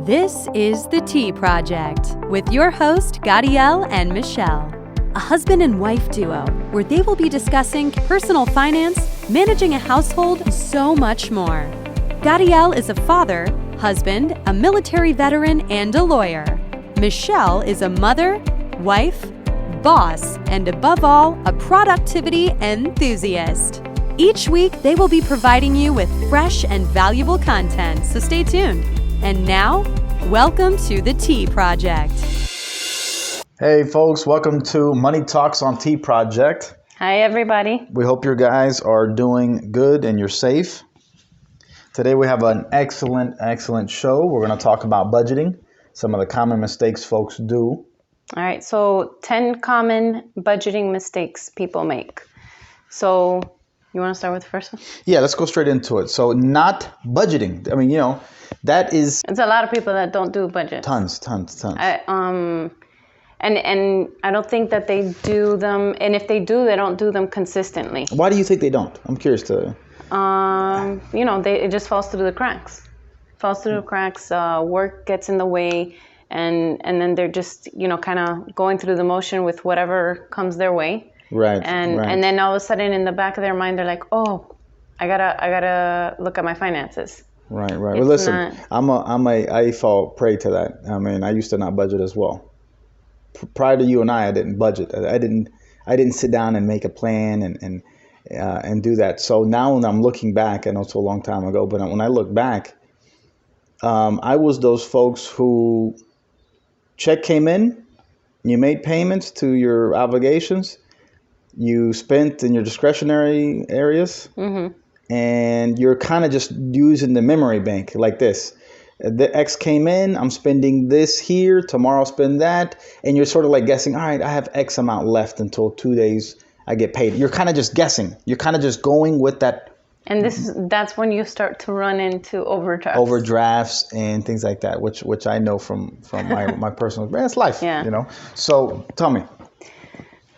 This is The Tea Project with your host, Gadiel and Michelle, a husband and wife duo where they will be discussing personal finance, managing a household, and so much more. Gadiel is a father, husband, a military veteran, and a lawyer. Michelle is a mother, wife, boss, and above all, a productivity enthusiast. Each week, they will be providing you with fresh and valuable content, so stay tuned. And now, welcome to The Tea Project. Hey folks, welcome to Money Talks on Tea Project. Hi everybody. We hope you guys are doing good and you're safe. Today we have an excellent show. We're going to talk about budgeting, some of the common mistakes folks do. All right, so 10 common budgeting mistakes people make. So you want to start with the first one? Yeah, let's go straight into it. So not budgeting. I mean, that is... It's a lot of people that don't do budgets. Tons. And I don't think that they do them. And if they do, they don't do them consistently. Why do you think they don't? I'm curious to... It just falls through the cracks. Work gets in the way. And then they're just, kind of going through the motion with whatever comes their way. Right. And then all of a sudden in the back of their mind, they're like, oh, I gotta look at my finances. Right. Well, listen, I fall prey to that. I mean, I used to not budget as well. Prior to you and I didn't budget. I didn't sit down and make a plan and do that. So now when I'm looking back, I know it's a long time ago, but when I look back, I was those folks who check came in, you made payments to your obligations, you spent in your discretionary areas. Mm-hmm. And you're kind of just using the memory bank like this. The X came in, I'm spending this here, tomorrow I'll spend that. And you're sort of like guessing, all right, I have X amount left until 2 days I get paid. You're kind of just guessing. You're kind of just going with that. And that's when you start to run into overdrafts. Overdrafts and things like that, which I know from my personal, it's life, So tell me.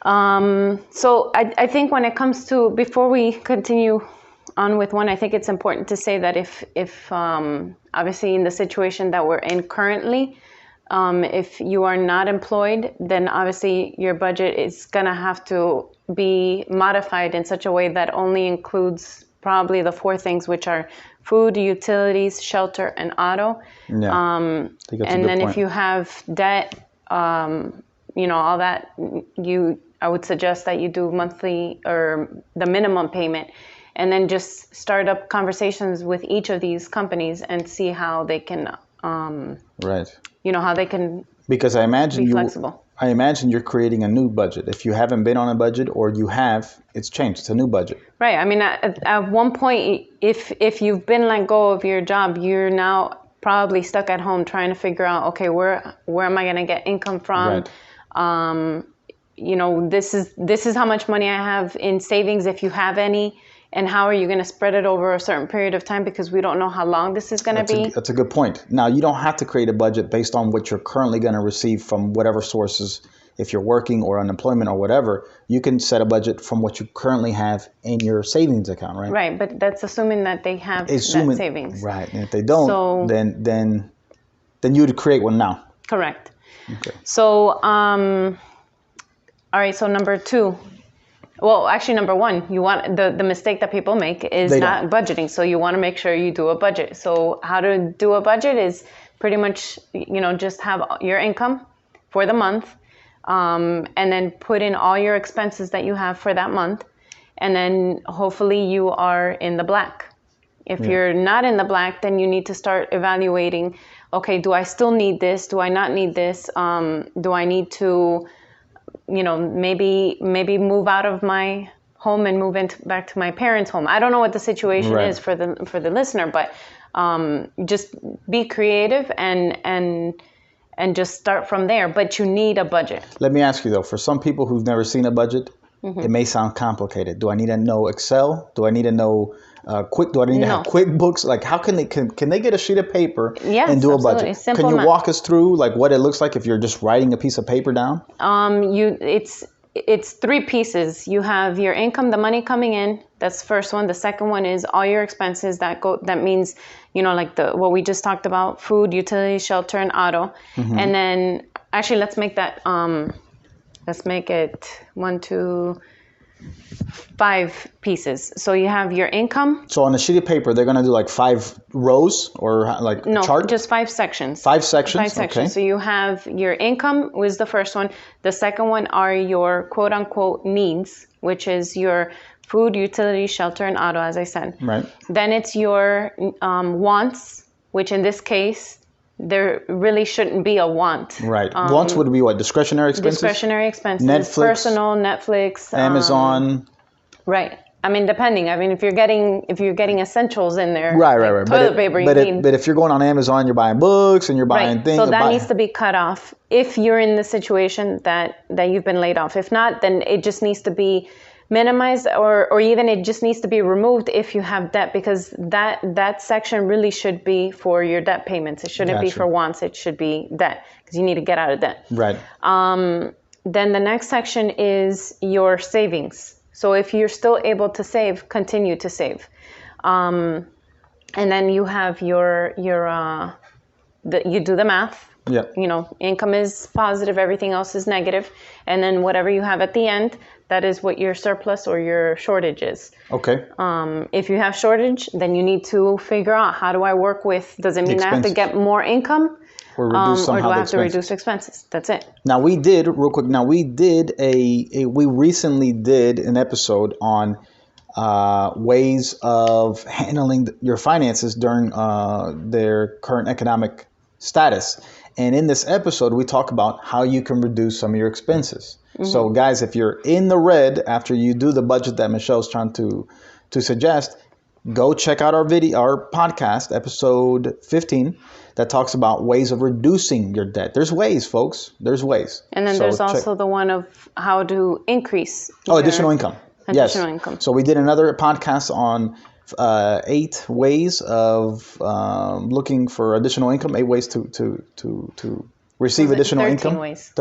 So I think when it comes to, before we continue on with one, I think it's important to say that if obviously in the situation that we're in currently, if you are not employed, then obviously your budget is going to have to be modified in such a way that only includes probably the 4 things, which are food, utilities, shelter, and auto. Yeah, and then point. If you have debt, all that, I would suggest that you do monthly or the minimum payment. And then just start up conversations with each of these companies and see how they can, how they can because I imagine be flexible. I imagine you're creating a new budget. If you haven't been on a budget or you have, it's changed. It's a new budget. Right. I mean, at one point, if you've been let go of your job, you're now probably stuck at home trying to figure out, okay, where am I going to get income from? Right. This is how much money I have in savings, if you have any. And how are you going to spread it over a certain period of time? Because we don't know how long this is going to be. That's a good point. Now, you don't have to create a budget based on what you're currently going to receive from whatever sources. If you're working or unemployment or whatever, you can set a budget from what you currently have in your savings account, right? Right, but that's assuming that they have that savings. Right, and if they don't, then you'd create one now. Correct. Okay. So, all right, so number 2. Well, actually, number 1, you want the mistake that people make is not budgeting. So you want to make sure you do a budget. So how to do a budget is pretty much, just have your income for the month, and then put in all your expenses that you have for that month. And then hopefully you are in the black. If you're not in the black, then you need to start evaluating, okay, do I still need this? Do I not need this? Do I need to... maybe move out of my home and move back to my parents' home. I don't know what the situation is for the listener, but just be creative and just start from there. But you need a budget. Let me ask you though, for some people who've never seen a budget, it may sound complicated. Do I need to know Excel? Do I need to know do I need to have QuickBooks? Like, how can they get a sheet of paper and do a budget? Simple. Can you walk us through like what it looks like if you're just writing a piece of paper down? it's three pieces. You have your income, the money coming in. That's the first one. The second one is all your expenses that means, like what we just talked about, food, utilities, shelter, and auto. Mm-hmm. And then actually let's make it 5 pieces. So you have your income. So on a sheet of paper, they're going to do like 5 rows or like a chart? No, just 5 sections. 5 sections? 5 sections. Okay. So you have your income was the first one. The second one are your quote unquote needs, which is your food, utilities, shelter, and auto, as I said. Right. Then it's your wants, which in this case, there really shouldn't be a want. Right. Wants would be what? Discretionary expenses? Discretionary expenses. Netflix. Personal, Netflix. Amazon. Right. I mean, depending. I mean, if you're getting essentials in there. Right. Toilet paper, but if you're going on Amazon, you're buying books and you're buying things. So that needs to be cut off if you're in the situation that you've been laid off. If not, then it just needs to be minimized or even it just needs to be removed if you have debt, because that section really should be for your debt payments. It shouldn't be for wants. It should be debt because you need to get out of debt. Right. Then the next section is your savings. So if you're still able to save, continue to save. And then you have you do the math. Yeah. Income is positive, everything else is negative. And then whatever you have at the end, that is what your surplus or your shortage is. Okay. If you have shortage, then you need to figure out, how do I work with, does it mean I have to get more income? Or reduce or do I have to reduce expenses? That's it. Now we recently did an episode on ways of handling your finances during their current economic status. And in this episode, we talk about how you can reduce some of your expenses. Mm-hmm. So guys, if you're in the red after you do the budget that Michelle's trying to suggest, go check out our podcast, episode 15, that talks about ways of reducing your debt. There's ways, folks. There's ways. And then there's also the one of how to increase additional income. Additional income. So we did another podcast on 8 ways of looking for additional income. 8 ways to receive additional 13 income. 13 ways.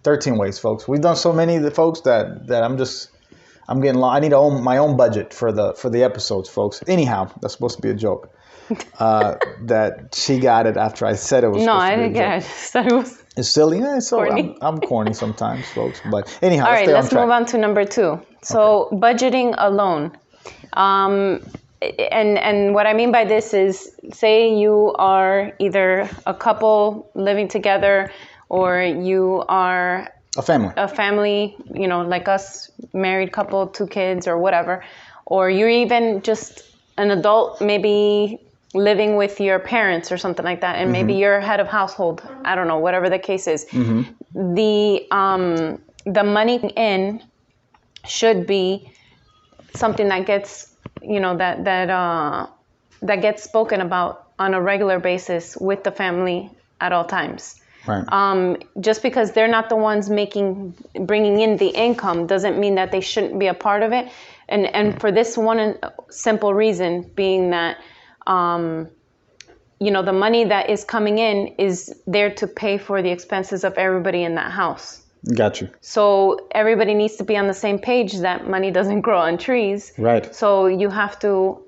13 ways, folks. We've done so many of the folks that I'm getting long. I need to own my own budget for the episodes, folks. Anyhow, that's supposed to be a joke. That she got it after I said it was. No, I didn't get it. I just thought it was. It's silly. Yeah, so I'm corny sometimes, folks. But anyhow, all right. Let's move on to number 2. So budgeting alone. And what I mean by this is, say you are either a couple living together, or you are a family, like us, married couple, 2 kids or whatever, or you're even just an adult, maybe living with your parents or something like that, and maybe you're head of household. I don't know, whatever the case is. Mm-hmm. The money in should be something that gets that gets spoken about on a regular basis with the family at all times. Right. Just because they're not the ones bringing in the income doesn't mean that they shouldn't be a part of it. And for this one simple reason being that, the money that is coming in is there to pay for the expenses of everybody in that house. Got you. So everybody needs to be on the same page that money doesn't grow on trees. Right. So you have to,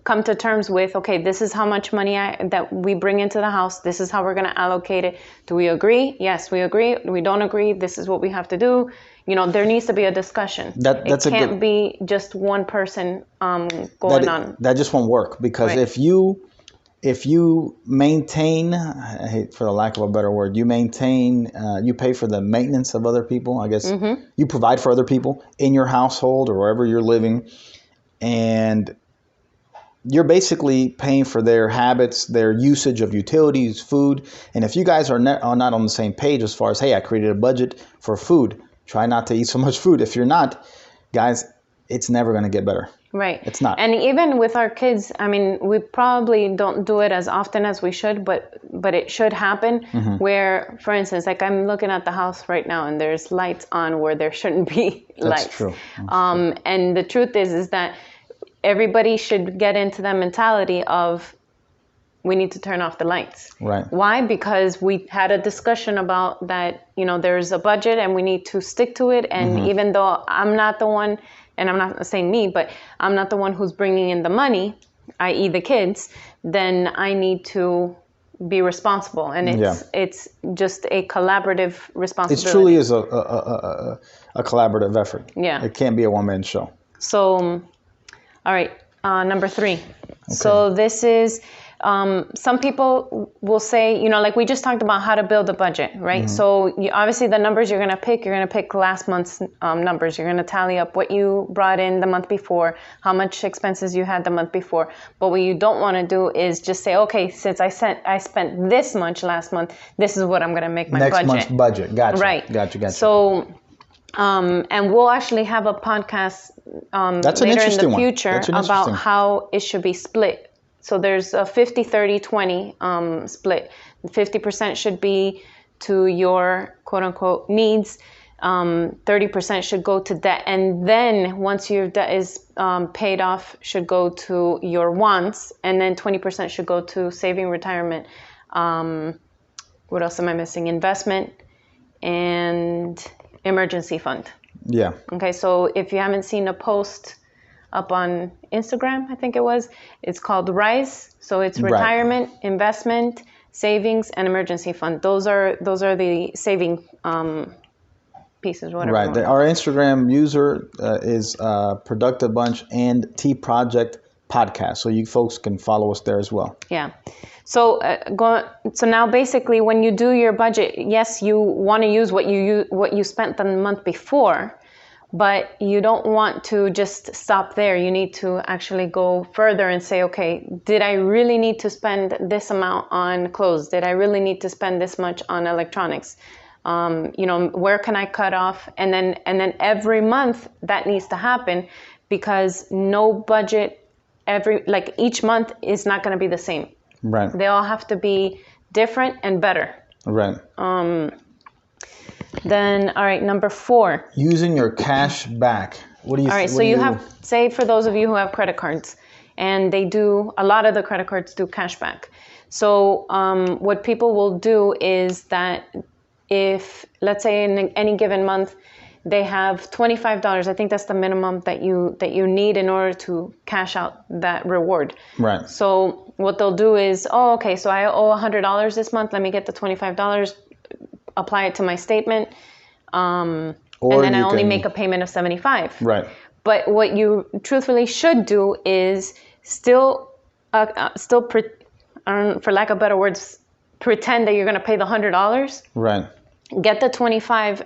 come to terms with, okay, this is how much money that we bring into the house. This is how we're going to allocate it. Do we agree? Yes, we agree. We don't agree. This is what we have to do. There needs to be a discussion. It can't be just one person going on. That just won't work, because if you maintain, I hate for the lack of a better word, you pay for the maintenance of other people, I guess. Mm-hmm. You provide for other people in your household or wherever you're living, and you're basically paying for their habits, their usage of utilities, food. And if you guys are not on the same page as far as, hey, I created a budget for food, try not to eat so much food. If you're not, guys, it's never going to get better. Right. It's not. And even with our kids, I mean, we probably don't do it as often as we should, but it should happen. Mm-hmm. Where, for instance, like I'm looking at the house right now and there's lights on where there shouldn't be lights. That's true. And the truth is that everybody should get into that mentality of we need to turn off the lights. Right. Why? Because we had a discussion about that, there's a budget and we need to stick to it. And even though I'm not the one, and I'm not saying me, but I'm not the one who's bringing in the money, i.e. the kids, then I need to be responsible. And it's just a collaborative responsibility. It truly is a collaborative effort. Yeah. It can't be a one-man show. So, all right, number 3. Okay. So this is, some people will say, like we just talked about how to build a budget, right? So obviously the numbers you're going to pick last month's numbers. You're going to tally up what you brought in the month before, how much expenses you had the month before. But what you don't want to do is just say, okay, since I spent this much last month, this is what I'm going to make my budget. Next month's budget. Gotcha. Right. Gotcha. So, and we'll actually have a podcast later in the future about how it should be split. So there's a 50-30-20 split. 50% should be to your quote-unquote needs. 30% should go to debt. And then once your debt is paid off, should go to your wants. And then 20% should go to saving, retirement. What else am I missing? Investment and emergency fund. Yeah. Okay, so if you haven't seen a post up on Instagram, I think it was, it's called RISE. So it's retirement, investment, savings, and emergency fund. Those are the saving pieces, whatever. Right. Our Instagram user is Productive Bunch and T Project Podcast. So you folks can follow us there as well. Yeah. So so now basically when you do your budget, yes, you want to use what you spent the month before, but you don't want to just stop there. You need to actually go further and say, okay, did I really need to spend this amount on clothes? Did I really need to spend this much on electronics? Where can I cut off? And then every month that needs to happen, because no budget each month is not going to be the same. Right. They all have to be different and better. Right. Then, all right, number 4. Using your cash back. What do you? All right, so you have, say for those of you who have credit cards, and a lot of the credit cards do cash back. So what people will do is that if, let's say in any given month, they have $25. I think that's the minimum that you need in order to cash out that reward. Right. So what they'll do is, okay, so I owe $100 this month. Let me get the $25, apply it to my statement, and then I only make a payment of $75. Right. But what you truthfully should do is still, for lack of better words, pretend that you're going to pay the $100. Right. Get the $25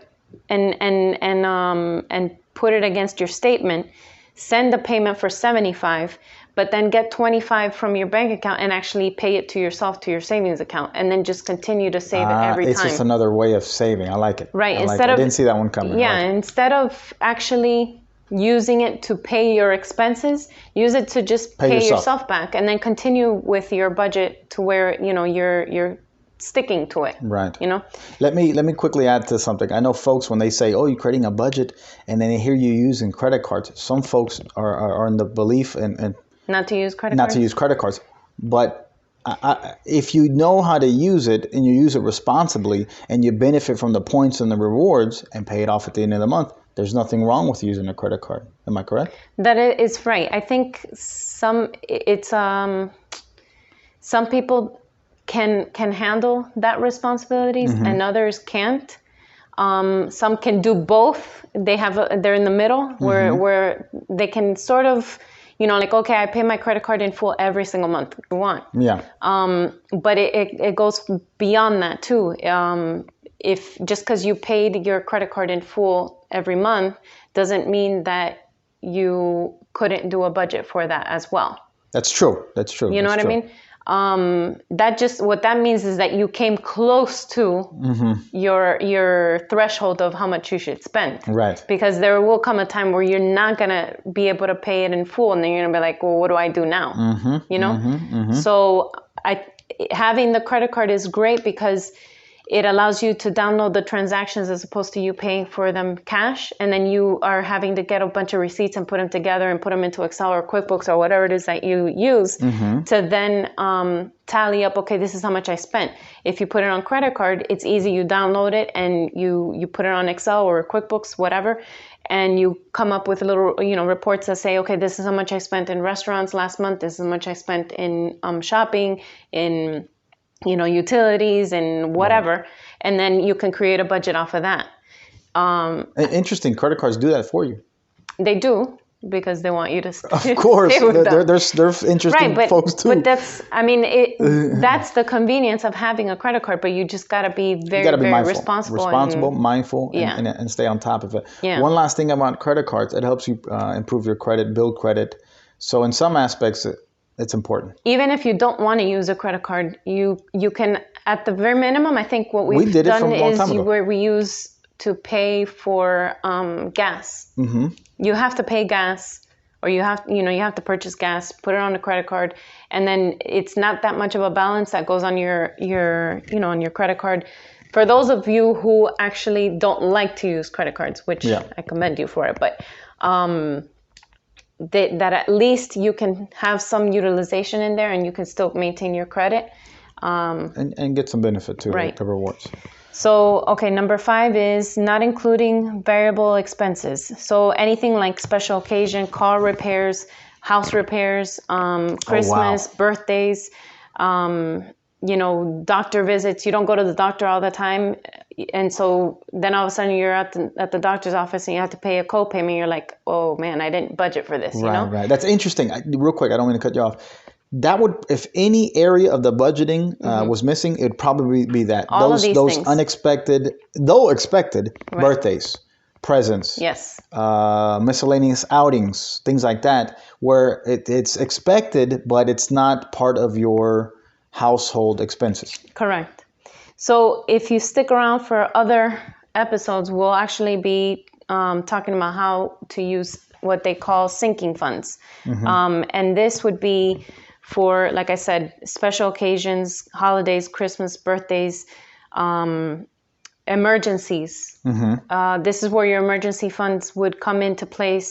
and put it against your statement. Send the payment for $75, but then get $25 from your bank account and actually pay it to yourself, to your savings account, and then just continue to save it every time. It's just another way of saving. I like it. Right. I didn't see that one coming. Yeah. Instead of actually using it to pay your expenses, use it to just pay yourself back, and then continue with your budget to where you're sticking to it. Right. Let me quickly add to something. I know folks, when they say, "Oh, you're creating a budget," and then they hear you using credit cards. Some folks are in the belief and not to use credit cards. But if you know how to use it and you use it responsibly and you benefit from the points and the rewards and pay it off at the end of the month, there's nothing wrong with using a credit card. Am I correct? That is right. I think some people can handle that responsibilities, and others can't. Some can do both. They're in the middle where they can sort of, okay, I pay my credit card in full every single month if you want. Yeah. But it goes beyond that too. If just because you paid your credit card in full every month doesn't mean that you couldn't do a budget for that as well. That's true. You know what I mean? What that means is that you came close to your threshold of how much you should spend. Right. Because there will come a time where you're not gonna be able to pay it in full, and then you're gonna be like, well, what do I do now? So having the credit card is great because it allows you to download the transactions as opposed to you paying for them cash. And then you are having to get a bunch of receipts and put them together and put them into Excel or QuickBooks or whatever it is that you use to then tally up, okay, this is how much I spent. If you put it on credit card, it's easy. You download it and you put it on Excel or QuickBooks, whatever. And you come up with little, reports that say, okay, this is how much I spent in restaurants last month. This is how much I spent in shopping, in, utilities and whatever. Right. And then you can create a budget off of that. Interesting. Credit cards do that for you. They do, because they want you to stay. Of course. There's interesting folks too. But that's the convenience of having a credit card, but you just got to be very mindful. Mindful, and stay on top of it. Yeah. One last thing about credit cards, it helps you improve your credit, build credit. So in some aspects, it's important. Even if you don't want to use a credit card, you can, at the very minimum, I think what we've done is where we use to pay for gas. Mm-hmm. You have to pay gas, or you have to purchase gas, put it on a credit card, and then it's not that much of a balance that goes on your on your credit card. For those of you who actually don't like to use credit cards, which I commend you for it, but that at least you can have some utilization in there, and you can still maintain your credit and get some benefit too, right? The rewards. So, okay, number 5 is not including variable expenses. So anything like special occasion, car repairs, house repairs, Christmas, birthdays, doctor visits. You don't go to the doctor all the time. And so then all of a sudden you're at the doctor's office and you have to pay a co-payment. You're like, oh man, I didn't budget for this, Right. That's interesting. Real quick, I don't mean to cut you off. That would, if any area of the budgeting was missing, it'd probably be that. Those things. Unexpected, though expected, birthdays, presents, miscellaneous outings, things like that, where it's expected, but it's not part of your household expenses. Correct. So if you stick around for other episodes, we'll actually be talking about how to use what they call sinking funds. And this would be for, like I said, special occasions, holidays, Christmas, birthdays, emergencies. This is where your emergency funds would come into play.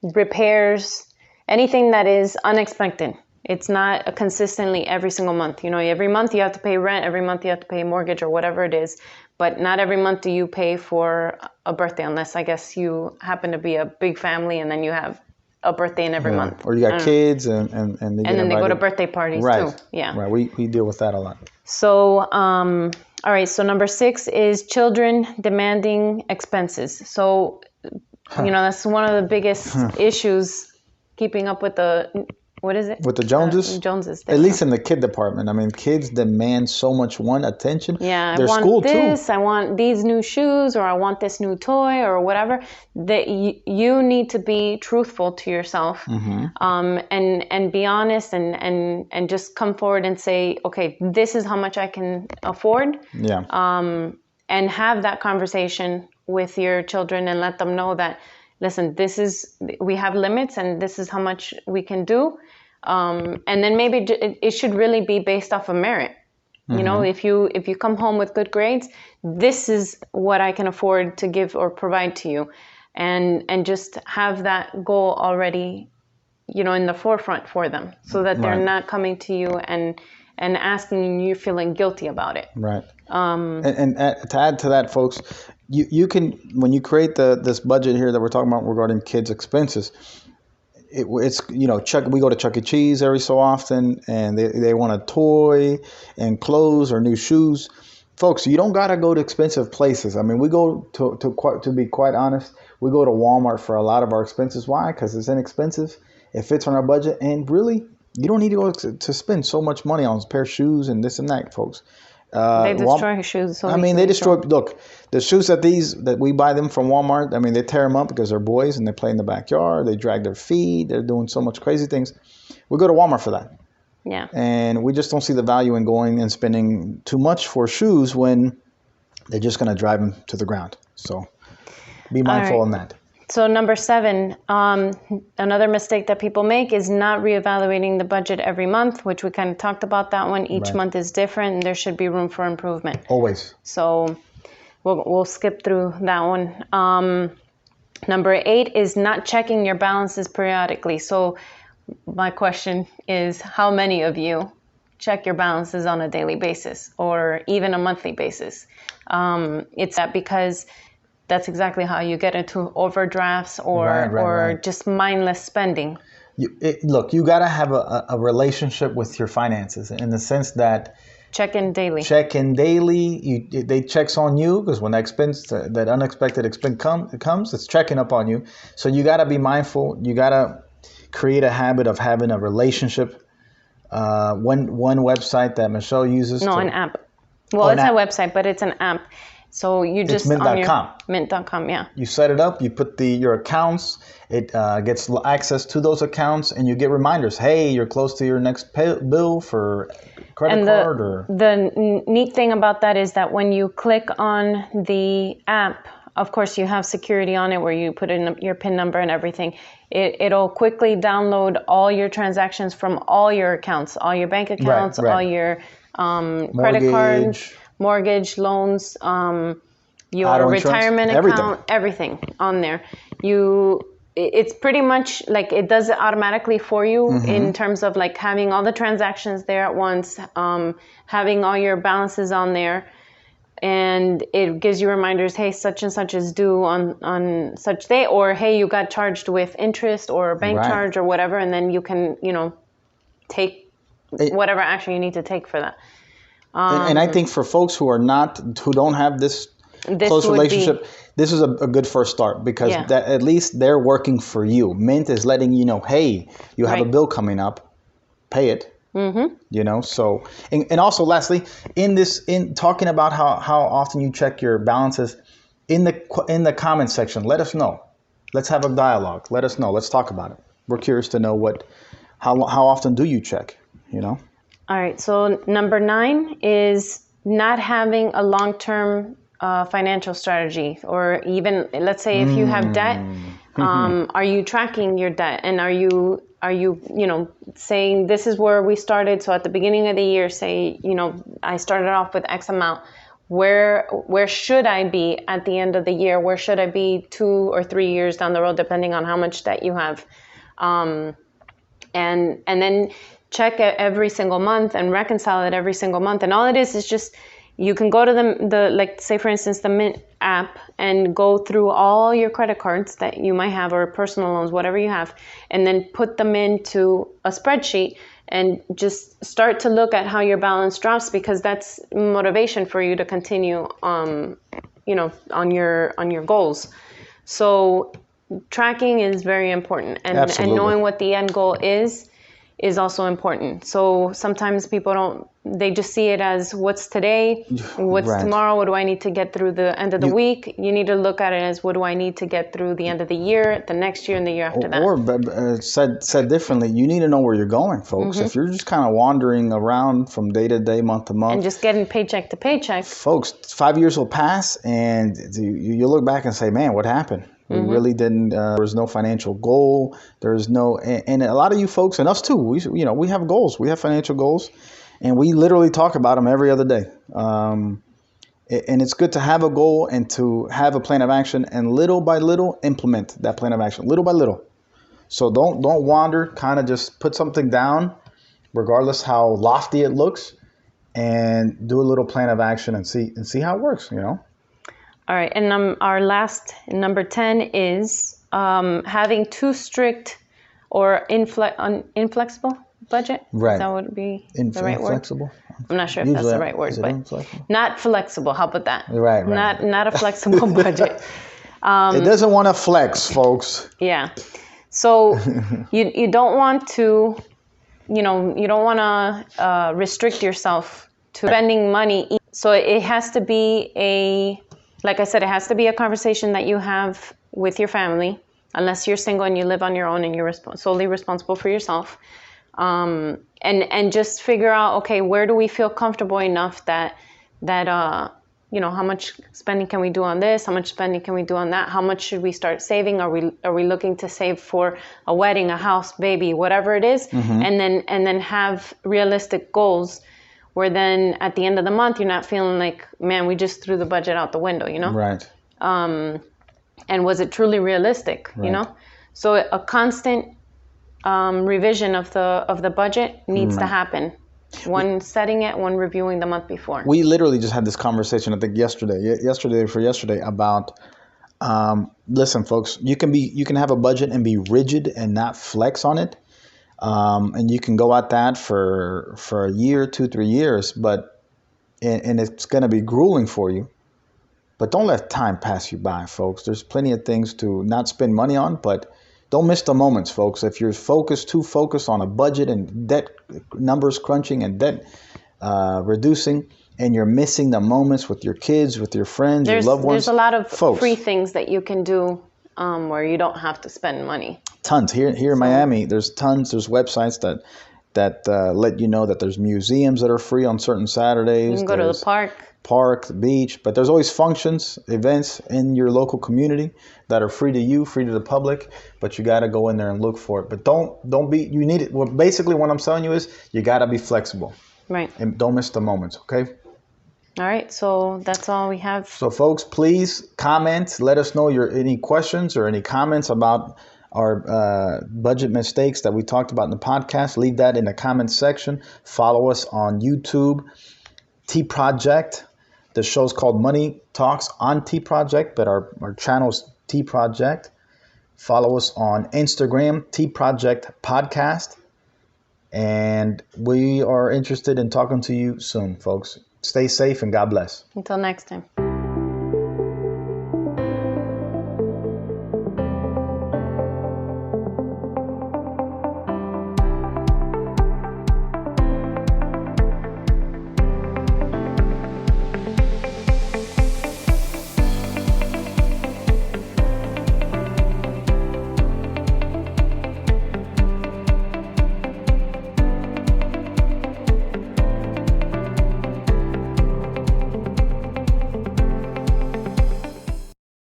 Repairs, anything that is unexpected. It's not consistently every single month. Every month you have to pay rent, every month you have to pay mortgage or whatever it is. But not every month do you pay for a birthday, unless I guess you happen to be a big family and then you have a birthday in every month. Or you got kids and then they go to birthday parties too. Yeah. Right. We deal with that a lot. So, all right. So number 6 is children demanding expenses. So, that's one of the biggest issues, keeping up with the, what is it? With the Joneses? Joneses. At least in the kid department. I mean, kids demand so much, attention. Yeah, Their I want school this, too. I want these new shoes, or I want this new toy, or whatever. That you need to be truthful to yourself, and be honest, and just come forward and say, okay, this is how much I can afford. Yeah. And have that conversation with your children and let them know that, listen, we have limits and this is how much we can do. And then maybe it should really be based off of merit. If you come home with good grades, this is what I can afford to give or provide to you. And just have that goal already, in the forefront for them, so that they're not coming to you and asking you, feeling guilty about it. Right. And to add to that, folks, you can, when you create this budget here that we're talking about regarding kids' expenses, it's we go to Chuck E. Cheese every so often, and they want a toy and clothes or new shoes. Folks, you don't gotta go to expensive places. I mean, we go to be quite honest, we go to Walmart for a lot of our expenses. Why? Because it's inexpensive. It fits on our budget, and really, you don't need to go to spend so much money on a pair of shoes and this and that, folks. They destroy shoes. So they destroy. Look, the shoes that we buy them from Walmart. I mean, they tear them up because they're boys and they play in the backyard. They drag their feet. They're doing so much crazy things. We go to Walmart for that. Yeah. And we just don't see the value in going and spending too much for shoes when they're just going to drive them to the ground. So be mindful on that. So number 7, another mistake that people make is not reevaluating the budget every month, which we kind of talked about that one. Each month is different and there should be room for improvement. Always. So we'll skip through that one. Number 8 is not checking your balances periodically. So my question is, how many of you check your balances on a daily basis or even a monthly basis? It's that because that's exactly how you get into overdrafts or just mindless spending. Look, you got to have a relationship with your finances in the sense that check in daily. They checks on you because when that unexpected expense comes, it's checking up on you. So you got to be mindful. You got to create a habit of having a relationship. One website that Michelle uses. No, an app. Well, it's a website, but it's an app. So you just it's mint.com. Mint.com, yeah. You set it up, you put your accounts, it gets access to those accounts, and you get reminders. Hey, you're close to your next bill for credit card. The neat thing about that is that when you click on the app, of course you have security on it where you put in your PIN number and everything. It'll quickly download all your transactions from all your accounts, all your bank accounts, all your credit cards, mortgage, loans, your retirement account, everything on there. It's pretty much like it does it automatically for you in terms of like having all the transactions there at once, having all your balances on there, and it gives you reminders, hey, such and such is due on such day, or hey, you got charged with interest or bank charge or whatever, and then you can, take whatever action you need to take for that. And I think for folks who don't have this close relationship, this is a good first start because that at least they're working for you. Mint is letting you know, hey, you have a bill coming up, pay it. So and also lastly, in talking about how often you check your balances, in the comment section, let us know. Let's have a dialogue. Let us know. Let's talk about it. We're curious to know how often do you check? All right, so number 9 is not having a long-term financial strategy, or even, let's say if you have debt, are you tracking your debt, and are you saying this is where we started? So at the beginning of the year, say, I started off with X amount. Where should I be at the end of the year? Where should I be 2 or 3 years down the road, depending on how much debt you have? And then check it every single month and reconcile it every single month. And all it is just, you can go to the like, say for instance, the Mint app and go through all your credit cards that you might have or personal loans, whatever you have, and then put them into a spreadsheet and just start to look at how your balance drops, because that's motivation for you to continue, on your goals. So tracking is very important, and knowing what the end goal is also important. So sometimes people they just see it as what's today, what's tomorrow, what do I need to get through the end of the week? You need to look at it as what do I need to get through the end of the year, the next year, and the year after that. Or said differently, you need to know where you're going, folks. If you're just kind of wandering around from day to day, month to month, and just getting paycheck to paycheck, folks, 5 years will pass and you look back and say, man, what happened? We really didn't, there was no financial goal. There's no, and a lot of you folks, and us too, we have goals. We have financial goals, and we literally talk about them every other day. And it's good to have a goal and to have a plan of action, and little by little implement that plan of action, little by little. So don't wander, kind of just put something down, regardless how lofty it looks, and do a little plan of action and see how it works, All right, and our last, number 10, is having too strict or inflexible budget. Right. That would be the right word. Inflexible? I'm not sure if that's the right word, but inflexible? Not flexible. How about that? Right. Not a flexible budget. It doesn't want to flex, folks. Yeah. So you don't want to, you don't want to restrict yourself to spending money. So it has to be like I said, it has to be a conversation that you have with your family, unless you're single and you live on your own and you're solely responsible for yourself. And just figure out, okay, where do we feel comfortable enough that how much spending can we do on this? How much spending can we do on that? How much should we start saving? Are we looking to save for a wedding, a house, baby, whatever it is? And then have realistic goals where then at the end of the month, you're not feeling like, man, we just threw the budget out the window, Right. And was it truly realistic, Right. So a constant revision of the budget needs to happen. One setting it, one reviewing the month before. We literally just had this conversation, I think yesterday about, listen, folks, you can have a budget and be rigid and not flex on it. And you can go at that for a year, 2-3 years, but it's going to be grueling for you. But don't let time pass you by, folks. There's plenty of things to not spend money on, but don't miss the moments, folks. If you're too focused on a budget and debt numbers crunching and debt reducing, and you're missing the moments with your kids, with your friends, your loved ones. There's a lot of free things that you can do where you don't have to spend money. Tons. Here in Miami, there's tons. There's websites that let you know that there's museums that are free on certain Saturdays. You can go to the park, the beach, but there's always functions, events in your local community that are free to you, free to the public, but you got to go in there and look for it. But don't be, you need it. Well, basically what I'm telling you is you got to be flexible. Right. And don't miss the moments, okay? All right, so that's all we have. So folks, please comment, let us know any questions or any comments about our budget mistakes that we talked about in the podcast. Leave that in the comments section. Follow us on YouTube, T Project. The show's called Money Talks on T Project, but our channel's T Project. Follow us on Instagram, T Project Podcast. And we are interested in talking to you soon, folks. Stay safe and God bless. Until next time.